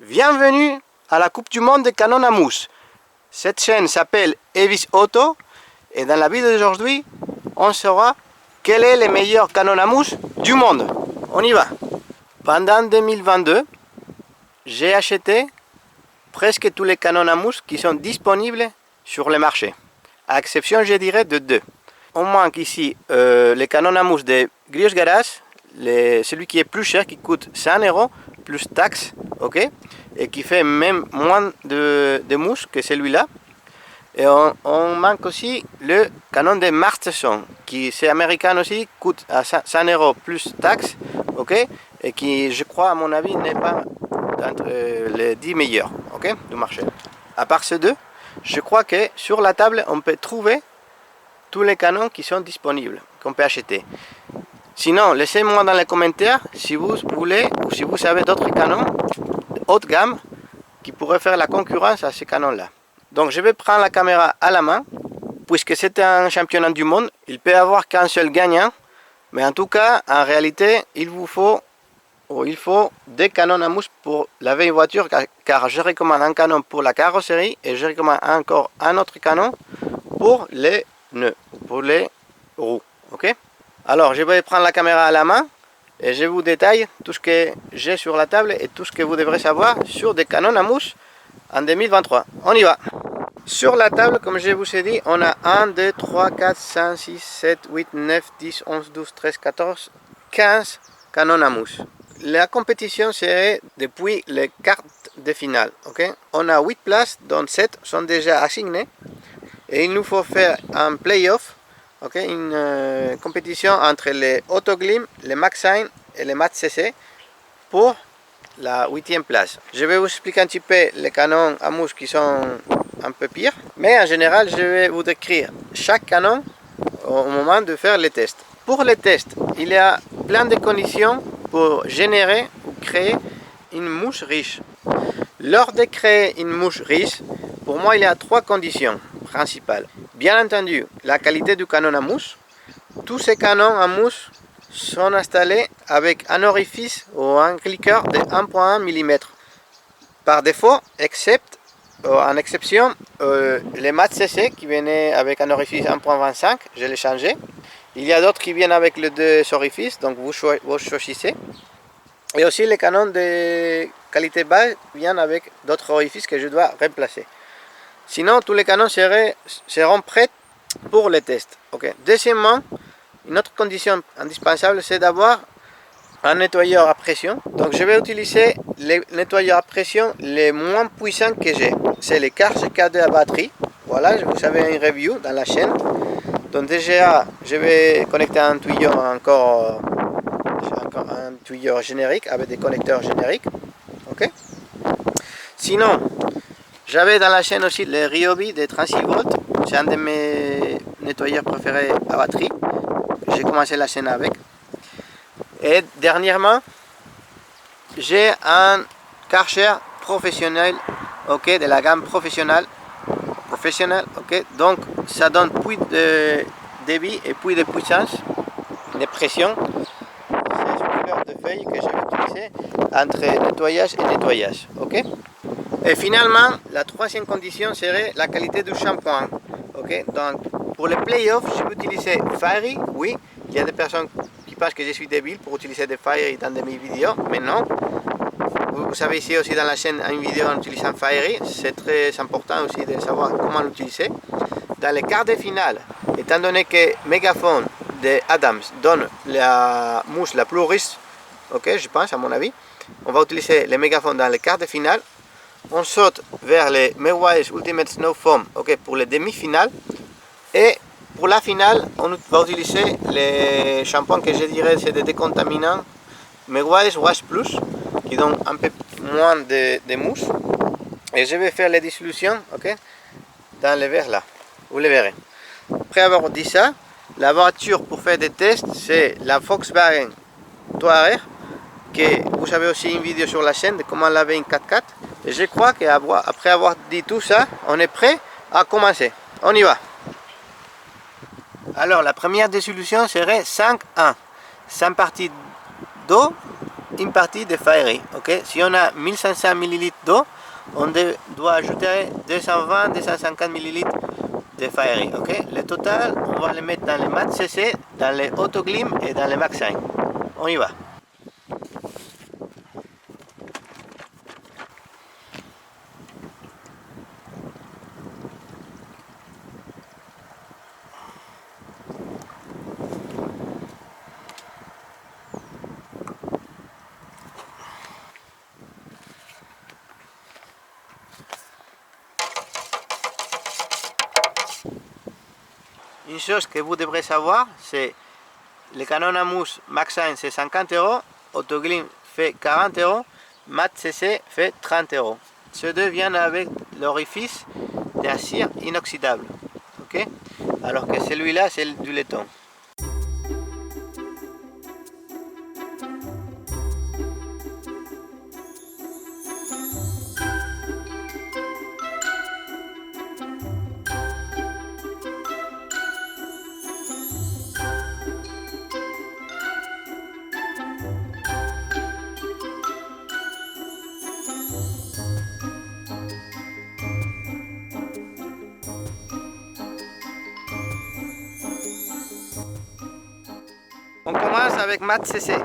Bienvenue à la Coupe du Monde des canons à mousse. Cette chaîne s'appelle Evis Auto et dans la vidéo d'aujourd'hui, on saura quel est le meilleur canon à mousse du monde. On y va. Pendant 2022, j'ai acheté presque tous les canons à mousse qui sont disponibles sur le marché. À exception, je dirais, de deux. On manque ici les canons à mousse de Griot Garage, celui qui est plus cher, qui coûte 100 € plus taxes, ok, et qui fait même moins de mousse que celui-là. Et on manque aussi le canon de Masterson, qui c'est américain aussi, coûte à 100 € plus taxes, ok, et qui, je crois, à mon avis, n'est pas entre les 10 meilleurs, ok, du marché. À part ces deux, je crois que sur la table, on peut trouver tous les canons qui sont disponibles, qu'on peut acheter. Sinon, laissez-moi dans les commentaires si vous voulez ou si vous savez d'autres canons haut de gamme qui pourraient faire la concurrence à ces canons-là. Donc je vais prendre la caméra à la main, puisque c'est un championnat du monde, il peut y avoir qu'un seul gagnant, mais en tout cas, en réalité, il faut des canons à mousse pour laver une voiture, car je recommande un canon pour la carrosserie et je recommande encore un autre canon pour les nœuds, pour les roues, ok? Alors je vais prendre la caméra à la main et je vous détaille tout ce que j'ai sur la table et tout ce que vous devrez savoir sur des canons à mousse en 2023. On y va. Sur la table, comme je vous ai dit, on a 1, 2, 3, 4, 5, 6, 7, 8, 9, 10, 11, 12, 13, 14, 15 canons à mousse. La compétition serait depuis les quarts de finale. Okay? On a 8 places, dont 7 sont déjà assignées. Et il nous faut faire un playoff, okay? Une compétition entre les Autoglim, les Maxine et les Mat CC pour la 8e place. Je vais vous expliquer un petit peu les canons à mousse qui sont un peu pires. Mais en général, je vais vous décrire chaque canon au moment de faire les tests. Pour les tests, il y a plein de conditions pour générer ou créer une mousse riche. Lors de créer une mousse riche, pour moi, il y a 3 conditions principales. Bien entendu, la qualité du canon à mousse. Tous ces canons à mousse sont installés avec un orifice ou un cliqueur de 1,1 mm. Par défaut, en exception, les Mat CC qui venaient avec un orifice 1,25, je l'ai changé. Il y a d'autres qui viennent avec les deux orifices, donc vous choisissez. Et aussi les canons de qualité basse viennent avec d'autres orifices que je dois remplacer. Sinon, tous les canons seront prêts pour les tests. Okay. Deuxièmement, une autre condition indispensable, c'est d'avoir un nettoyeur à pression. Donc je vais utiliser les nettoyeurs à pression les moins puissants que j'ai. C'est les Karcher K2 à batterie. Voilà, vous avez une review dans la chaîne. Donc déjà, je vais connecter un tuyau encore un tuyau générique avec des connecteurs génériques. Okay. Sinon, j'avais dans la chaîne aussi le Ryobi de 36 volts. C'est un de mes nettoyeurs préférés à batterie. J'ai commencé la chaîne avec. Et dernièrement, j'ai un Karcher professionnel, ok, de la gamme professionnelle, ok. Donc ça donne plus de débit et plus de puissance, de pression. C'est ce couleur de feuille que je vais utiliser entre nettoyage et nettoyage, ok. Et finalement, la troisième condition serait la qualité du shampoing. Okay? Donc, pour les playoffs, je vais utiliser Fairy. Oui, il y a des personnes qui pensent que je suis débile pour utiliser des Fairy dans mes vidéos, mais non. Vous savez ici aussi dans la chaîne une vidéo en utilisant Fairy. C'est très important aussi de savoir comment l'utiliser. Dans les quarts de finale, étant donné que Megaphone de Adams donne la mousse la plus riche, okay, je pense à mon avis, on va utiliser les Megaphone dans les quarts de finale. On saute vers les Mewies Ultimate Snow Foam, okay, pour les demi-finales. Et pour la finale, on va utiliser les shampoings que je dirais c'est des décontaminants Mewies Wash Plus, qui donnent un peu moins de mousse. Et je vais faire les dissolutions, okay, dans les verres là, vous les verrez. Après avoir dit ça, la voiture pour faire des tests, c'est la Volkswagen Touareg, que vous avez aussi une vidéo sur la chaîne de comment laver une 4x4. Et je crois qu'après avoir dit tout ça, on est prêt à commencer. On y va. Alors la première dissolution serait 5-1. 5 parties d'eau une partie de Fairy. Okay? Si on a 1500 ml d'eau, on doit ajouter 220-250 ml de Fairy. Okay? Le total, on va le mettre dans les mat CC, dans les Autoglim et dans les Maxine. On y va. Une chose que vous devrez savoir, c'est le canon à mousse Maxine c'est 50 €, Autoglim fait 40 €, Mat CC fait 30 €. Ces deux viennent avec l'orifice d'acier inoxydable. Okay? Alors que celui-là c'est du laiton. On commence avec Mat CC.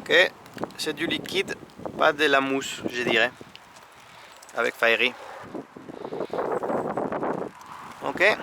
Ok, c'est du liquide, pas de la mousse, je dirais, avec Fairy. Ok.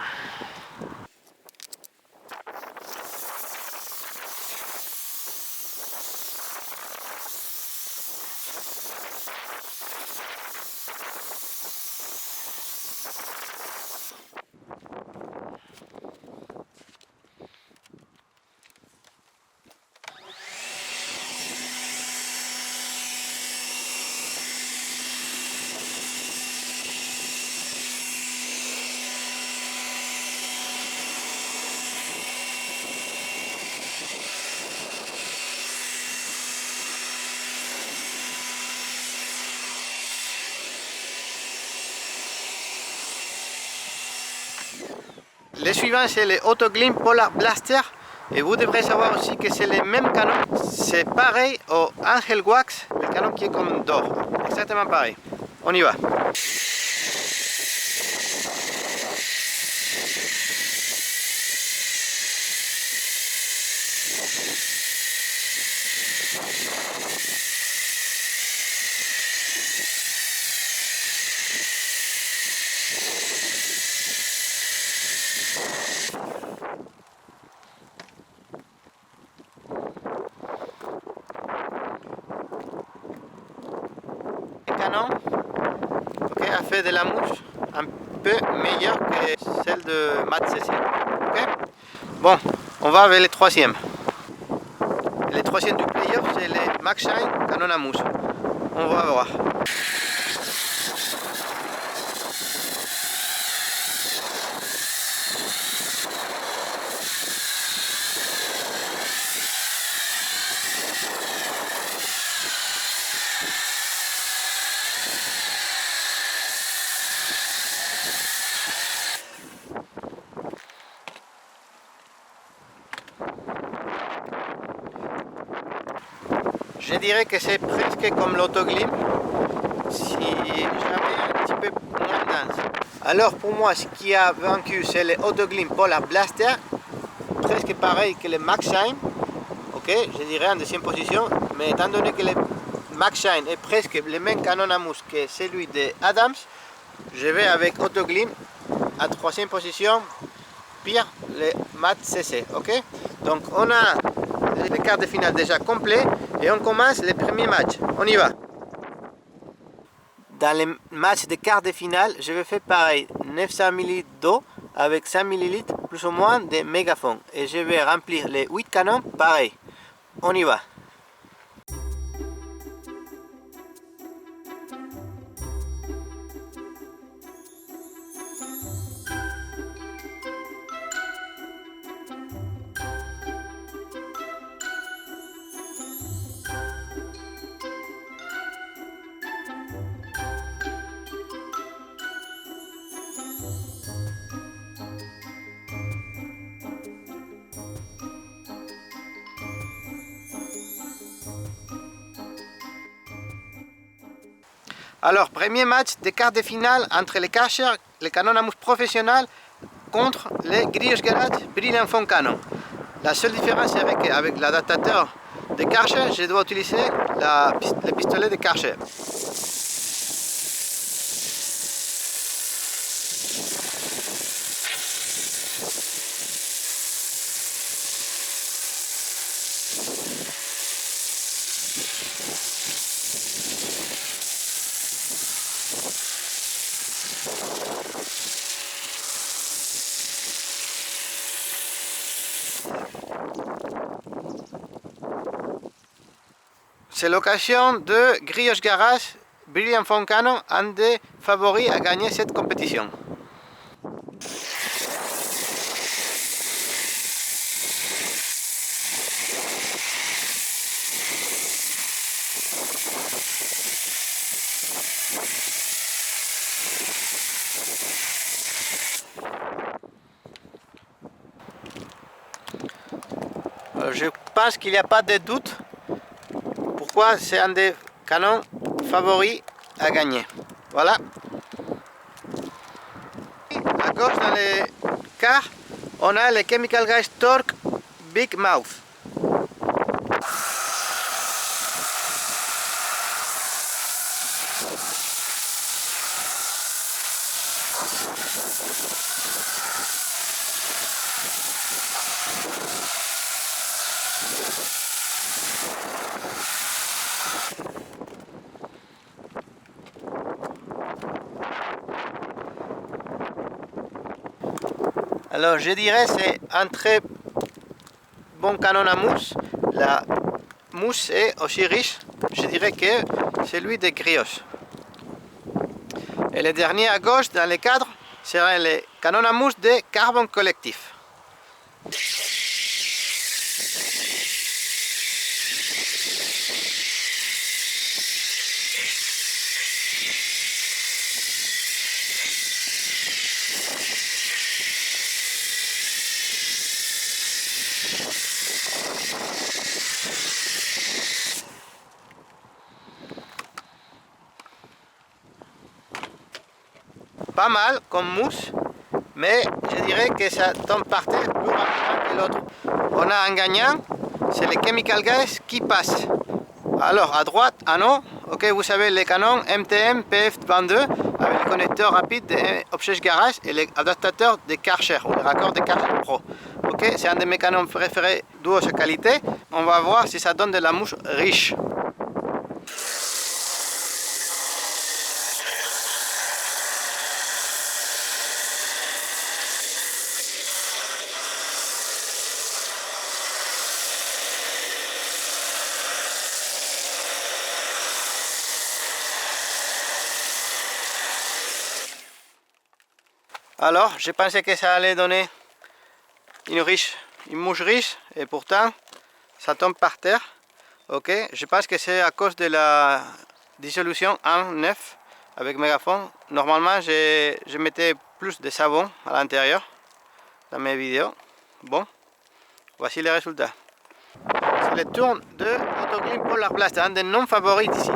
Le suivant c'est le Autoglim Polar Blaster et vous devrez savoir aussi que c'est le même canon, c'est pareil au Angel Wax, le canon qui est comme d'or, exactement pareil. On y va. Canon a fait de la mousse un peu meilleure que celle de Mat CC. Okay? Bon, on va avec le troisième. Le troisième du playoff, c'est le Maxine canon à mousse. On va voir. Je dirais que c'est presque comme l'Autoglim, si j'avais un petit peu moins dense. Alors pour moi, ce qui a vaincu, c'est l'Autoglim Polar Blaster, presque pareil que le Maxine. Ok, je dirais en deuxième position, mais étant donné que le Maxine est presque le même canon à mousse que celui de Adams, je vais avec Autoglim à troisième position, pire le Mat CC. Ok, donc on a le quart de finale déjà complet et on commence le premier match. On y va. Dans le match de quart de finale, je vais faire pareil, 900 ml d'eau avec 5 ml plus ou moins de mégaphone et je vais remplir les 8 canons pareil. On y va. Alors, premier match des quarts de finale entre les Karcher, les canons à mousse professionnels, contre les Griots Garage Brilliant Canon. La seule différence c'est qu'avec l'adaptateur de Karcher, je dois utiliser le pistolet de Karcher. C'est l'occasion de Griots Garage Brilliant Canon, un des favoris à gagner cette compétition. Je pense qu'il n'y a pas de doute pourquoi c'est un des canons favoris à gagner. Voilà. À gauche dans les quarts, on a le Chemical Guys Torque Big Mouth. Alors je dirais c'est un très bon canon à mousse. La mousse est aussi riche, je dirais que celui des Griots. Et le dernier à gauche dans les cadres sera le canon à mousse de Carbon Collectif. Pas mal comme mousse, mais je dirais que ça tombe par terre plus rapidement que l'autre. On a un gagnant, c'est le Chemical Guys qui passe. Alors à droite, non, ok, vous savez les canons MTM PF22 avec le connecteur rapide de Obsèche Garage et l'adaptateur de Karcher ou le raccord de Karcher Pro. Ok, c'est un de mes canons préférés d'où sa qualité. On va voir si ça donne de la mousse riche. Alors, je pensais que ça allait donner une mouche riche, et pourtant, ça tombe par terre. Ok, je pense que c'est à cause de la dissolution en neuf avec mégaphone. Normalement, je mettais plus de savon à l'intérieur dans mes vidéos. Bon, voici les résultats. C'est le tour de Autoclean Polar Blast, un des non favoris ici.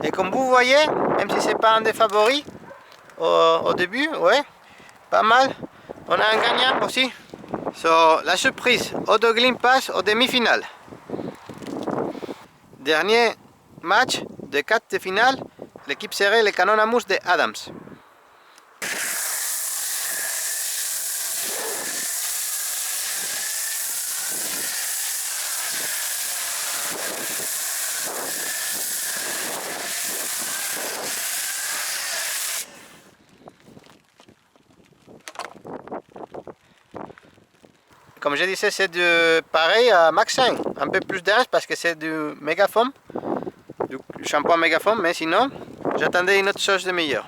Et comme vous voyez, même si c'est pas un des favoris au début, ouais, pas mal. On a un gagnant aussi. La surprise, Autoclean passe aux demi-finales. Dernier match de 4 de finale, l'équipe serait les canons à mousse de Adams. Comme je disais, c'est pareil à Max 5, un peu plus dense parce que c'est du mégafoam, du shampoing mégafoam, mais sinon, j'attendais une autre chose de meilleure.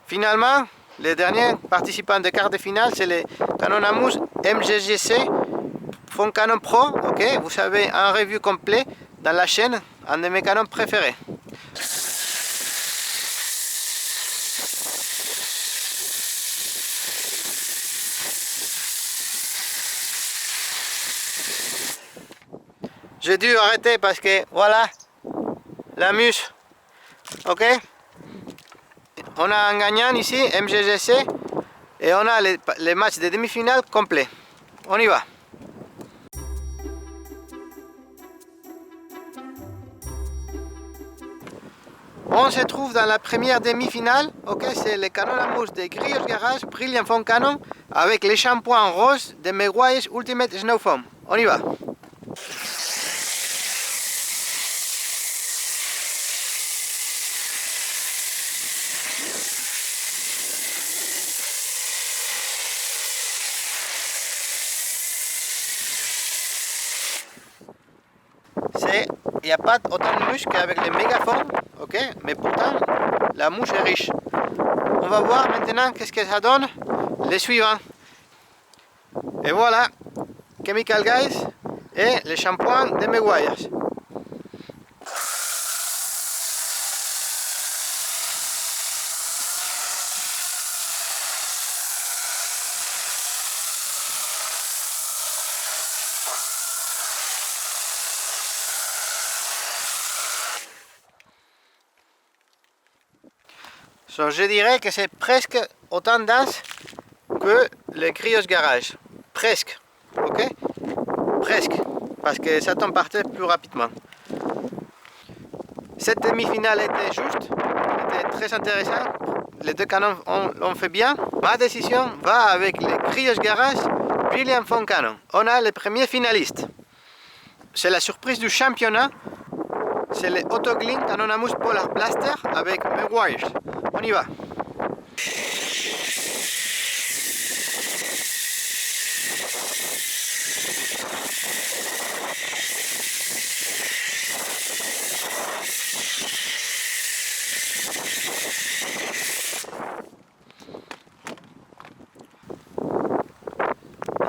Finalement, les derniers participants de quart de finale, c'est les canons à mousse MGGC Fond Canon Pro. Ok, vous savez, un review complet dans la chaîne, un de mes canons préférés. J'ai dû arrêter parce que voilà, la mouche, ok. On a un gagnant ici, MGGC, et on a les matchs de demi-finale complets. On y va. On se trouve dans la première demi-finale, ok, c'est le canon à mousse de Grios Garage Brilliant Foam Cannon avec les shampoings roses de Meguiar's Ultimate Snow Foam. On y va. Il n'y a pas autant de mouches qu'avec les mégafoams, ok, mais pourtant la mouche est riche. On va voir maintenant qu'est-ce que ça donne les suivants. Et voilà, Chemical Guys et les shampoings de Meguiar's. So, je dirais que c'est presque autant dense que le Grios Garage. Presque, ok? Presque, parce que ça tombe par terre plus rapidement. Cette demi-finale était juste, était très intéressante. Les deux canons l'ont fait bien. Ma décision va avec le Grios Garage Brilliant Foam Cannon. On a les premiers finalistes. C'est la surprise du championnat. C'est le Autoglym Canon à mousse Polar Blaster avec Meguiar's. On y va.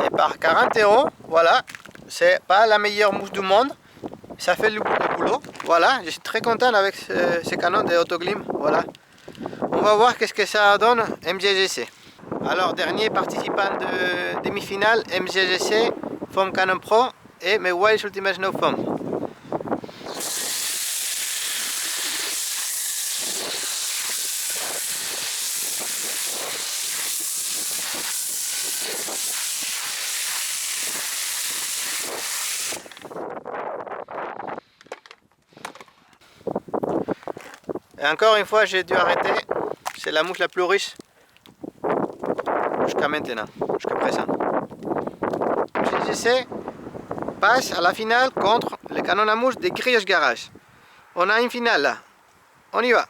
Et par 40 €, voilà, c'est pas la meilleure mousse du monde. Ça fait le boulot. Voilà, je suis très content avec ce canon de Autoglym. Voilà. On va voir qu'est-ce que ça donne MGGC. Alors, dernier participant de demi-finale, MGGC, Foam Cannon Pro et Meguiar's Ultimate Snow Foam. Et encore une fois, j'ai dû arrêter. C'est la mouche la plus riche jusqu'à maintenant, jusqu'à présent. MGGC passe à la finale contre le canon à mouche de Grios Garage. On a une finale là. On y va.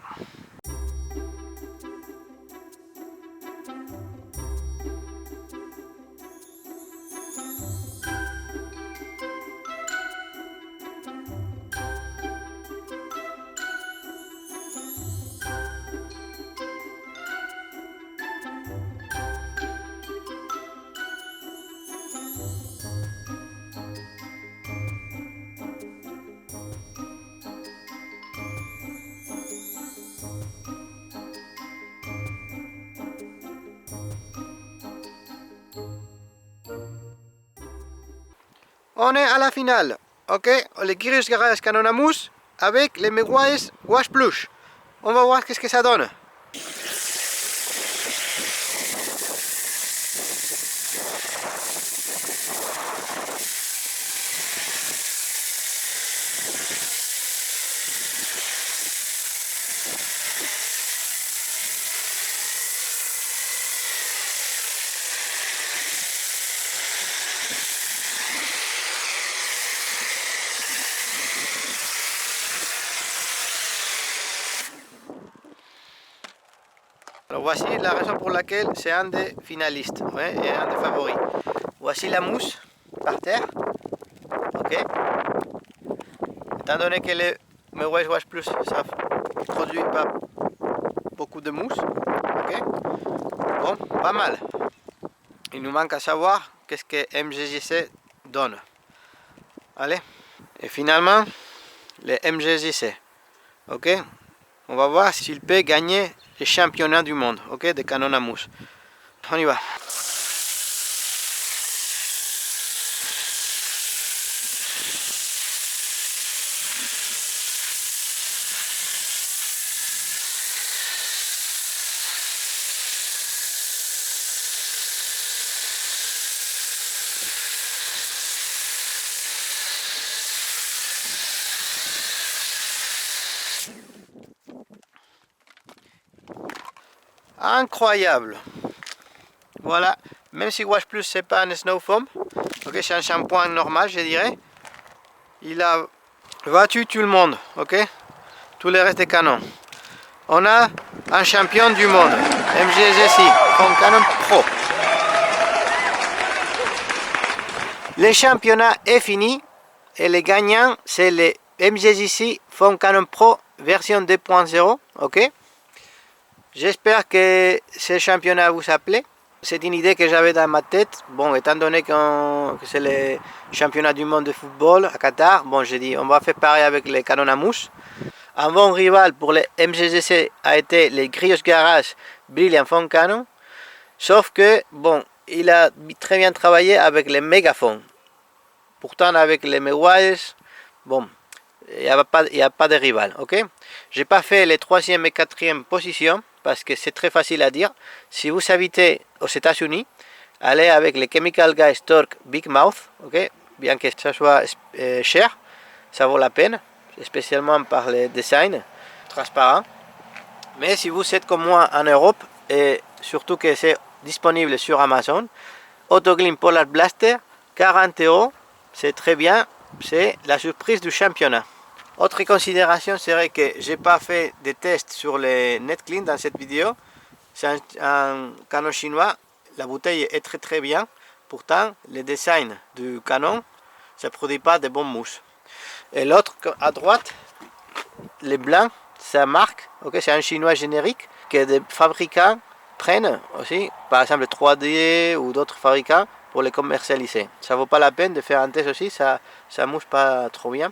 On est à la finale, ok, le Grios Garage Canon à mousse avec les Meguiar's Wash Plush. On va voir qu'est-ce que ça donne. Alors voici la raison pour laquelle c'est un des finalistes, ouais, et un des favoris. Voici la mousse par terre, ok. Étant donné que le Meguiar's Wash Plus ça produit pas beaucoup de mousse, ok. Bon, pas mal. Il nous manque à savoir qu'est-ce que MGGC donne. Allez, et finalement les MGJC. Ok, on va voir s'il peut gagner les championnats du monde, ok, de canon à mousse. On y va. Incroyable. Voilà, même si Wash Plus c'est pas un snow foam, ok, c'est un shampoing normal, je dirais. Il a battu tout le monde, ok, tout le reste des canons. On a un champion du monde, MGJC, Foam Cannon Pro. Le championnat est fini et les gagnants c'est les MGJC Foam Cannon Pro version 2.0, ok. J'espère que ce championnat vous a plu. C'est une idée que j'avais dans ma tête. Bon, étant donné que c'est le championnat du monde de football à Qatar, bon, j'ai dit on va faire pareil avec les canons à mousse. Un bon rival pour les MGJC a été les Grios Garage Brilliant Foam Cannon. Sauf que, bon, il a très bien travaillé avec les Megafoam. Pourtant, avec les Megawiles, bon, il n'y a pas de rival, ok. J'ai pas fait les 3e et 4e positions parce que c'est très facile à dire. Si vous habitez aux États-Unis, allez avec les Chemical Guys Torque Big Mouth, ok. Bien que ça soit cher, ça vaut la peine, spécialement par les designs transparents. Mais si vous êtes comme moi en Europe et surtout que c'est disponible sur Amazon, Autoglym Polar Blaster, 40 €, c'est très bien, c'est la surprise du championnat. Autre considération serait que j'ai pas fait de tests sur les NetClean dans cette vidéo. C'est un canon chinois, la bouteille est très bien. Pourtant, le design du canon, ça ne produit pas de bonnes mousses. Et l'autre à droite, les blancs, ça marque, ok, c'est un chinois générique que des fabricants prennent aussi, par exemple 3D ou d'autres fabricants pour les commercialiser. Ça vaut pas la peine de faire un test aussi, ça mousse pas trop bien.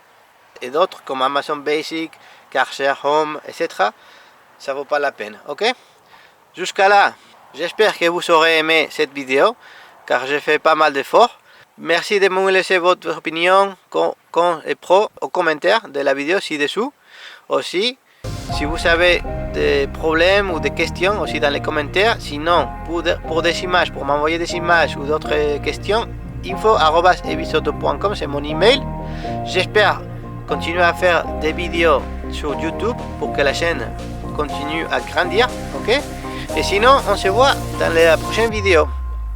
Et d'autres comme Amazon Basic, Karcher Home, etc. ça vaut pas la peine, ok. Jusqu'à là, j'espère que vous aurez aimé cette vidéo car j'ai fait pas mal d'efforts. Merci de me laisser votre opinion con et pro aux commentaires de la vidéo ci-dessous. Aussi, si vous avez des problèmes ou des questions aussi dans les commentaires, sinon pour des images, pour m'envoyer des images ou d'autres questions, info@evisauto.com, c'est mon email. J'espère continuer à faire des vidéos sur YouTube pour que la chaîne continue à grandir, ok. Et sinon, on se voit dans la prochaine vidéo.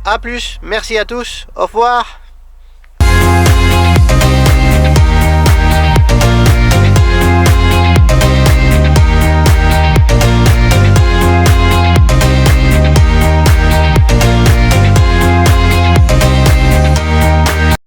A plus, merci à tous, au revoir.